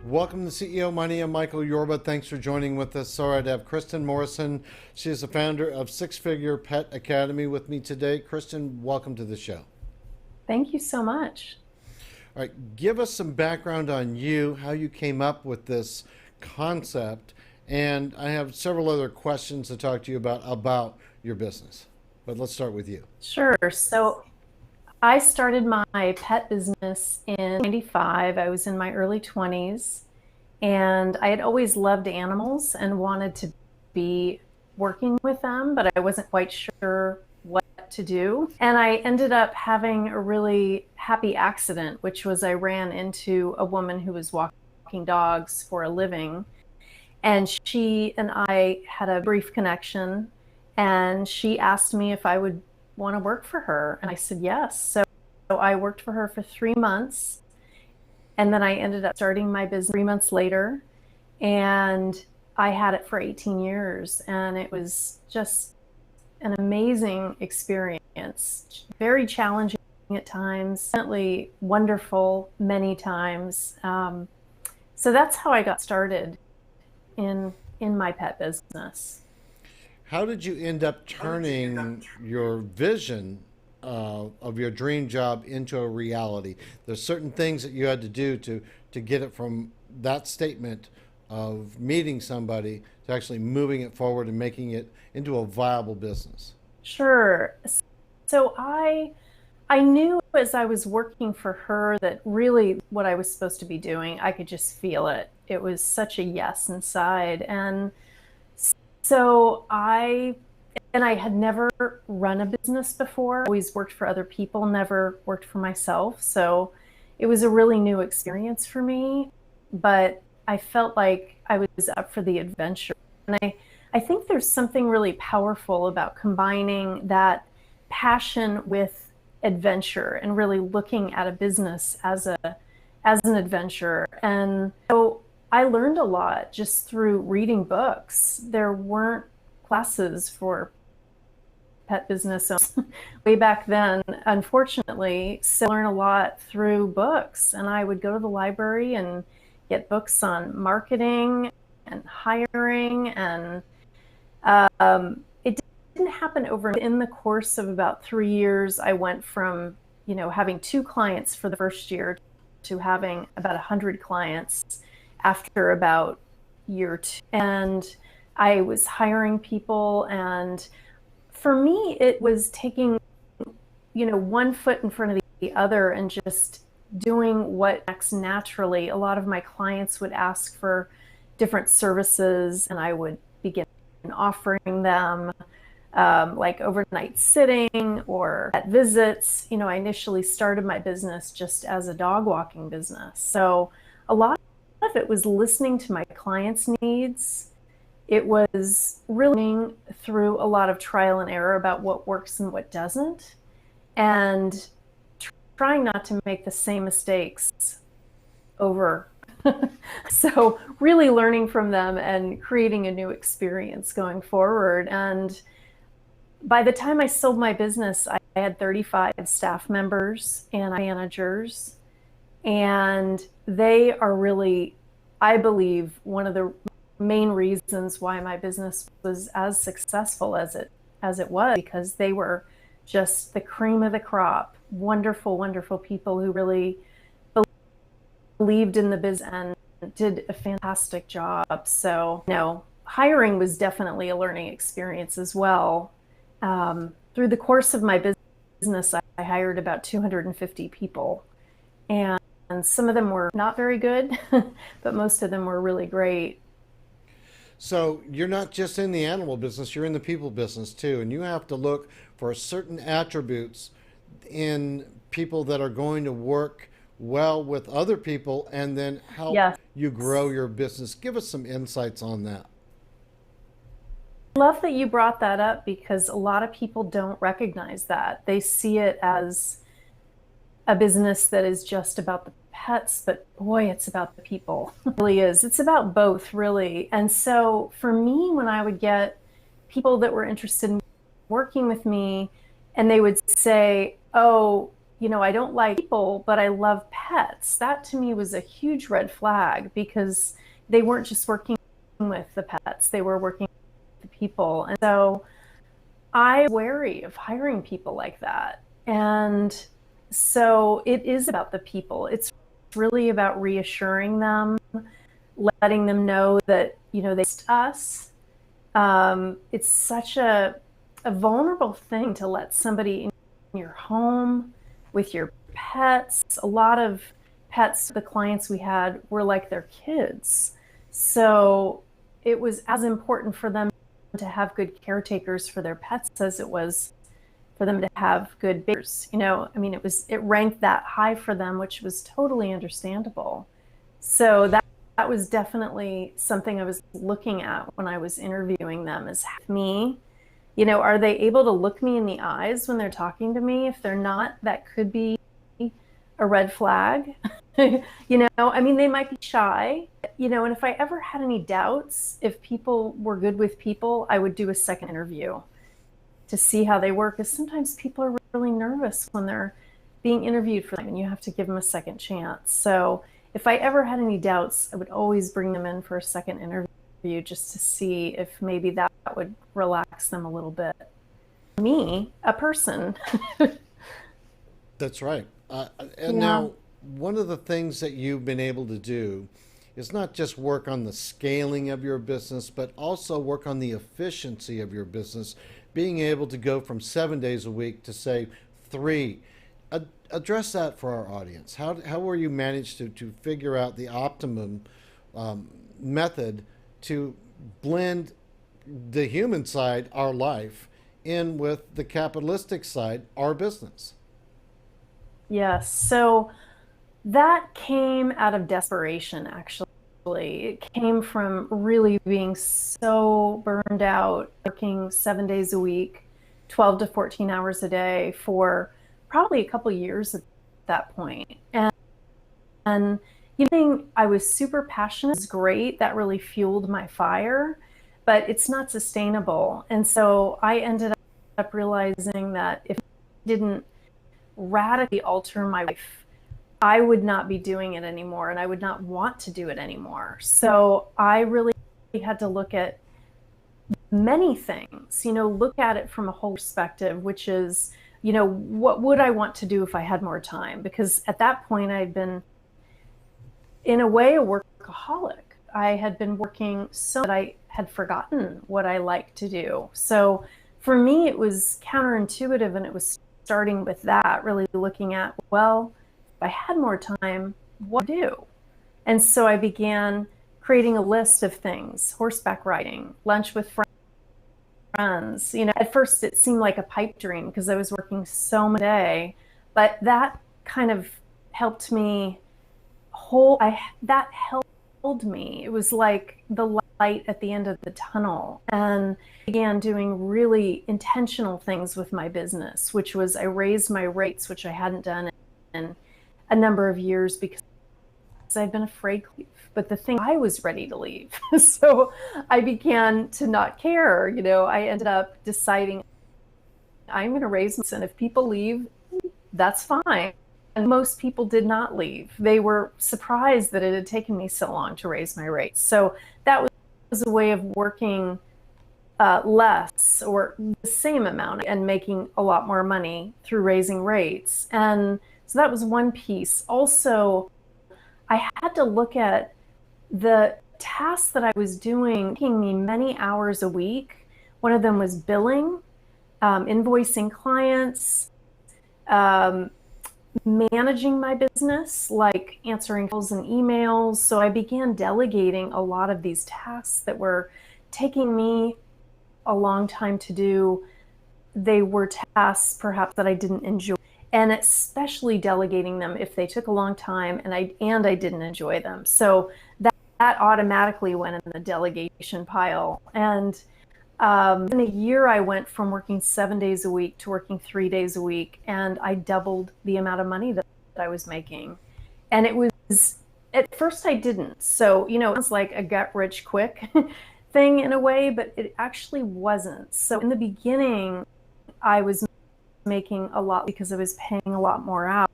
Welcome to CEO Money. I'm Michael Yorba. Thanks for joining with us. Sorry to have Kristin Morrison. She is the founder of Six Figure Pet Academy with me today. Kristin, welcome to the show. Thank you so much. All right, give us some background on you, how you came up with this concept, and I have several other questions to talk to you about your business. But let's start with you. Sure. So I started my pet business in '95. I was in my early 20s, and I had always loved animals and wanted to be working with them, but I wasn't quite sure what to do. And I ended up having a really happy accident, which was I ran into a woman who was walking dogs for a living. And she and I had a brief connection, and she asked me if I would want to work for her. And I said yes. So I worked for her for 3 months, and then I ended up starting my business 3 months later, and I had it for 18 years, and it was just an amazing experience. Very challenging at times, definitely wonderful many times. So that's how I got started in my pet business. How did you end up turning your vision of your dream job into a reality? There's certain things that you had to do to get it from that statement of meeting somebody to actually moving it forward and making it into a viable business. Sure. So I knew as I was working for her that really what I was supposed to be doing, I could just feel it. It was such a yes inside. And so I had never run a business before. Always worked for other people, never worked for myself. So it was a really new experience for me, but I felt like I was up for the adventure. And I think there's something really powerful about combining that passion with adventure and really looking at a business as an adventure. And so I learned a lot just through reading books. There weren't classes for pet business way back then, unfortunately. So I learned a lot through books, and I would go to the library and get books on marketing and hiring, and it didn't happen overnight. In the course of about 3 years, I went from having 2 clients for the first year to having about 100 clients after about year 2. And I was hiring people, and for me, it was taking, one foot in front of the other and just doing what next naturally. A lot of my clients would ask for different services, and I would begin offering them like overnight sitting or pet visits. I initially started my business just as a dog walking business. So a lot of it was listening to my clients' needs. It was really through a lot of trial and error about what works and what doesn't, and trying not to make the same mistakes over. So really learning from them and creating a new experience going forward. And by the time I sold my business, I had 35 staff members and managers, and they are really, I believe, one of the main reasons why my business was as successful as it was, because they were just the cream of the crop. Wonderful, wonderful people who really believed in the business and did a fantastic job. So, hiring was definitely a learning experience as well. Through the course of my business, I hired about 250 people, and some of them were not very good, but most of them were really great. So you're not just in the animal business, you're in the people business too, and you have to look for certain attributes in people that are going to work well with other people and then help Yes. you grow your business. Give us some insights on that. I love that you brought that up because a lot of people don't recognize that. They see it as a business that is just about the pets, but boy, it's about the people. It really is. It's about both, really. And so for me, when I would get people that were interested in working with me and they would say, oh, I don't like people, but I love pets. That to me was a huge red flag because they weren't just working with the pets, they were working with the people. And so I was wary of hiring people like that. And so it is about the people. It's really about reassuring them, letting them know that, they trust us. It's such a vulnerable thing to let somebody in your home with your pets. A lot of pets, the clients we had were like their kids. So it was as important for them to have good caretakers for their pets as it was for them to have good babysitters. It ranked that high for them, which was totally understandable. So that was definitely something I was looking at when I was interviewing them is me. Are they able to look me in the eyes when they're talking to me? If they're not, that could be a red flag. They might be shy, and if I ever had any doubts, if people were good with people, I would do a second interview to see how they work. Because sometimes people are really nervous when they're being interviewed for them, and you have to give them a second chance. So if I ever had any doubts, I would always bring them in for a second interview just to see if maybe that would relax them a little bit. Me, a person. That's right. And Yeah. now, one of the things that you've been able to do is not just work on the scaling of your business, but also work on the efficiency of your business, being able to go from 7 days a week to, say, 3. Address that for our audience. How were you managed to figure out the optimum method to blend the human side, our life, in with the capitalistic side, our business? Yes. So that came out of desperation, actually. It came from really being so burned out, working 7 days a week, 12 to 14 hours a day for probably a couple years at that point. And I was super passionate. It was great. That really fueled my fire, but it's not sustainable. And so I ended up realizing that if I didn't radically alter my life, I would not be doing it anymore and I would not want to do it anymore. So I really had to look at many things, look at it from a whole perspective, which is, what would I want to do if I had more time? Because at that point I'd been, in a way, a workaholic. I had been working so that I had forgotten what I like to do. So for me, it was counterintuitive, and it was starting with that, really looking at, well, if I had more time, what would I do? And so I began creating a list of things: horseback riding, lunch with friends. At first it seemed like a pipe dream because I was working so much a day, but that kind of helped me that held me. It was like the light at the end of the tunnel, and began doing really intentional things with my business, which was I raised my rates, which I hadn't done in a number of years because I'd been afraid to leave. But the thing, I was ready to leave. So I began to not care. I ended up deciding I'm going to raise my, and if people leave, that's fine. And most people did not leave. They were surprised that it had taken me so long to raise my rates. So that was a way of working less or the same amount and making a lot more money through raising rates. And so that was one piece. Also, I had to look at the tasks that I was doing, taking me many hours a week. One of them was billing, invoicing clients, managing my business, like answering calls and emails. So I began delegating a lot of these tasks that were taking me a long time to do. They were tasks perhaps that I didn't enjoy. and especially delegating them if they took a long time and I didn't enjoy them. So that automatically went in the delegation pile. And in a year, I went from working 7 days a week to working 3 days a week, and I doubled the amount of money that I was making. And it was, at first I didn't. So, it was like a get rich quick thing in a way, but it actually wasn't. So in the beginning, I was making a lot because I was paying a lot more out.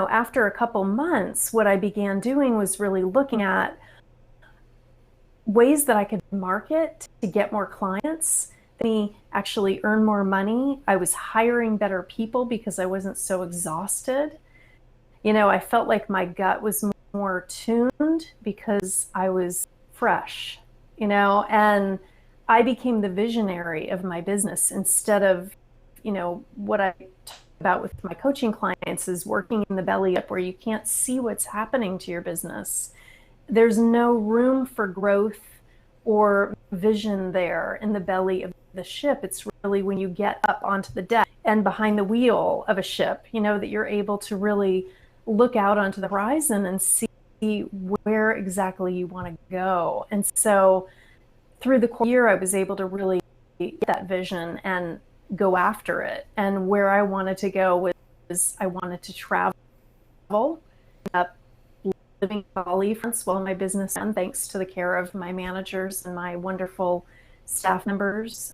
After a couple months, what I began doing was really looking at ways that I could market to get more clients, me actually earn more money. I was hiring better people because I wasn't so exhausted. I felt like my gut was more tuned because I was fresh, and I became the visionary of my business instead of, what I talk about with my coaching clients is working in the belly up where you can't see what's happening to your business. There's no room for growth or vision there in the belly of the ship. It's really when you get up onto the deck and behind the wheel of a ship, that you're able to really look out onto the horizon and see where exactly you want to go. And so through the year, I was able to really get that vision and go after it. And where I wanted to go was I wanted to travel, living in Bali while my business ran, thanks to the care of my managers and my wonderful staff members.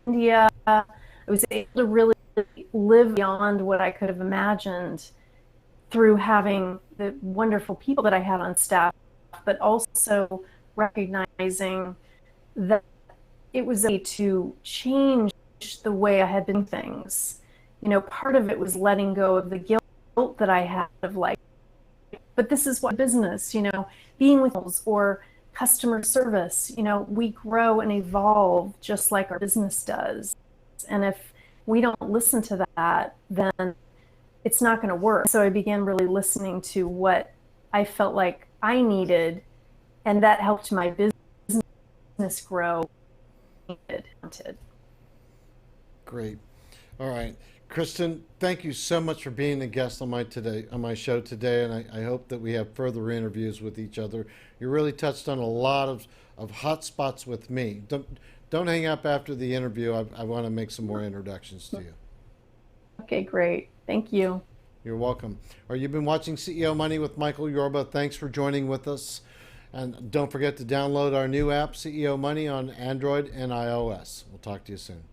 India, I was able to really live beyond what I could have imagined through having the wonderful people that I had on staff, but also recognizing that it was a way to change the way I had been doing things. Part of it was letting go of the guilt that I had of like, but this is what business, being with people or customer service, we grow and evolve just like our business does. And if we don't listen to that, then it's not going to work. So I began really listening to what I felt like I needed, and that helped my business grow. Great. All right. Kristin, thank you so much for being a guest on my show today, and I hope that we have further interviews with each other. You really touched on a lot of hot spots with me. Don't hang up after the interview. I want to make some more introductions to you. Okay, great. Thank you. You're welcome. Or you've been watching CEO Money with Michael Yorba. Thanks for joining with us. And don't forget to download our new app, CEO Money, on Android and iOS. We'll talk to you soon.